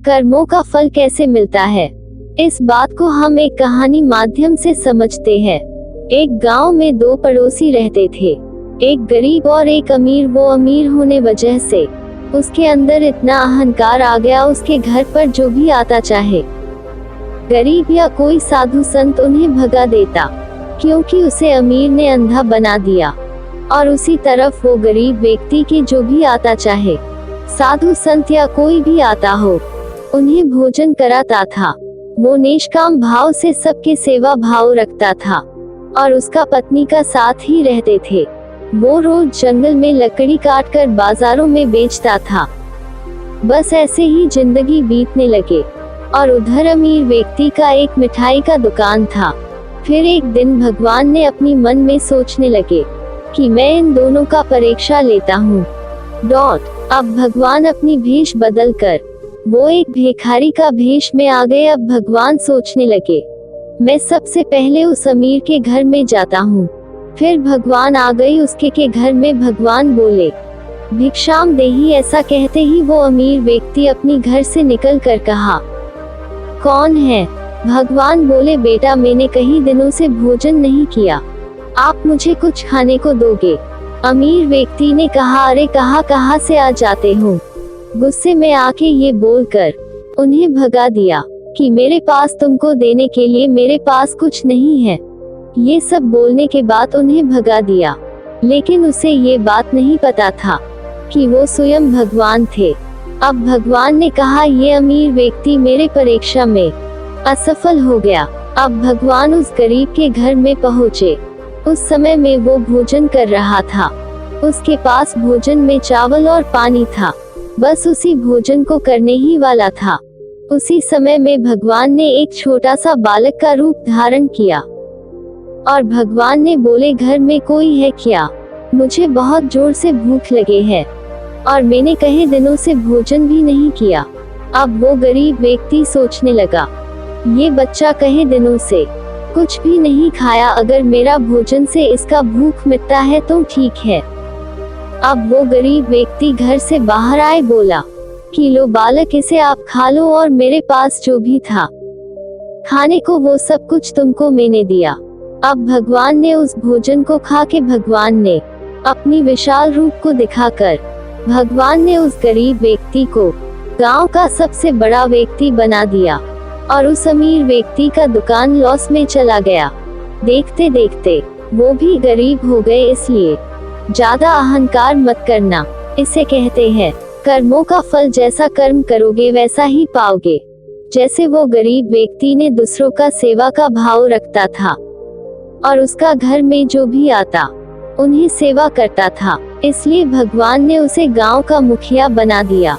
कर्मों का फल कैसे मिलता है, इस बात को हम एक कहानी माध्यम से समझते हैं। एक गांव में दो पड़ोसी रहते थे, एक गरीब और एक अमीर। वो अमीर होने वजह से उसके अंदर इतना अहंकार आ गया, उसके घर पर जो भी आता चाहे, गरीब या कोई साधु संत उन्हें भगा देता, क्योंकि उसे अमीर ने अंधा बना दिया। और उसी तरफ वो गरीब व्यक्ति के जो भी आता चाहे, साधु संत या कोई भी आता हो, उन्हें भोजन कराता था। वो निष्काम भाव से सबके सेवा भाव रखता था और उसका पत्नी का साथ ही रहते थे। वो रोज जंगल में लकड़ी काटकर बाजारों में बेचता था। बस ऐसे ही जिंदगी बीतने लगे। और उधर अमीर व्यक्ति का एक मिठाई का दुकान था। फिर एक दिन भगवान ने अपनी मन में सोचने लगे कि मैं इन दोनों का परीक्षा लेता हूँ। अब भगवान अपनी भेष बदल कर वो एक भिखारी का भेष में आ गए। अब भगवान सोचने लगे, मैं सबसे पहले उस अमीर के घर में जाता हूँ। फिर भगवान आ गई उसके के घर में। भगवान बोले, भिक्षाम देही। ऐसा कहते ही वो अमीर व्यक्ति अपनी घर से निकल कर कहा, कौन है? भगवान बोले, बेटा मैंने कई दिनों से भोजन नहीं किया, आप मुझे कुछ खाने को दोगे? अमीर व्यक्ति ने कहा, अरे कहाँ से आ जाते हो? गुस्से में आके ये बोलकर उन्हें भगा दिया कि मेरे पास तुमको देने के लिए मेरे पास कुछ नहीं है। ये सब बोलने के बाद उन्हें भगा दिया। लेकिन उसे ये बात नहीं पता था कि वो स्वयं भगवान थे। अब भगवान ने कहा, ये अमीर व्यक्ति मेरे परीक्षा में असफल हो गया। अब भगवान उस गरीब के घर में पहुँचे। उस समय में वो भोजन कर रहा था। उसके पास भोजन में चावल और पानी था, बस उसी भोजन को करने ही वाला था। उसी समय में भगवान ने एक छोटा सा बालक का रूप धारण किया और भगवान ने बोले, घर में कोई है क्या? मुझे बहुत जोर से भूख लगे है और मैंने कई दिनों से भोजन भी नहीं किया। अब वो गरीब व्यक्ति सोचने लगा, ये बच्चा कई दिनों से कुछ भी नहीं खाया, अगर मेरा भोजन से इसका भूख मिटता है तो ठीक है। अब वो गरीब व्यक्ति घर से बाहर आए, बोला कि लो बालक, इसे आप खा लो और मेरे पास जो भी था खाने को वो सब कुछ तुमको मैंने दिया। अब भगवान ने उस भोजन को खा के भगवान ने अपनी विशाल रूप को दिखाकर भगवान ने उस गरीब व्यक्ति को गांव का सबसे बड़ा व्यक्ति बना दिया और उस अमीर व्यक्ति का दुकान लॉस में चला गया। देखते देखते वो भी गरीब हो गए। इसलिए ज्यादा अहंकार मत करना, इसे कहते हैं कर्मों का फल। जैसा कर्म करोगे वैसा ही पाओगे। जैसे वो गरीब व्यक्ति ने दूसरों का सेवा का भाव रखता था और उसका घर में जो भी आता उन्हें सेवा करता था, इसलिए भगवान ने उसे गांव का मुखिया बना दिया।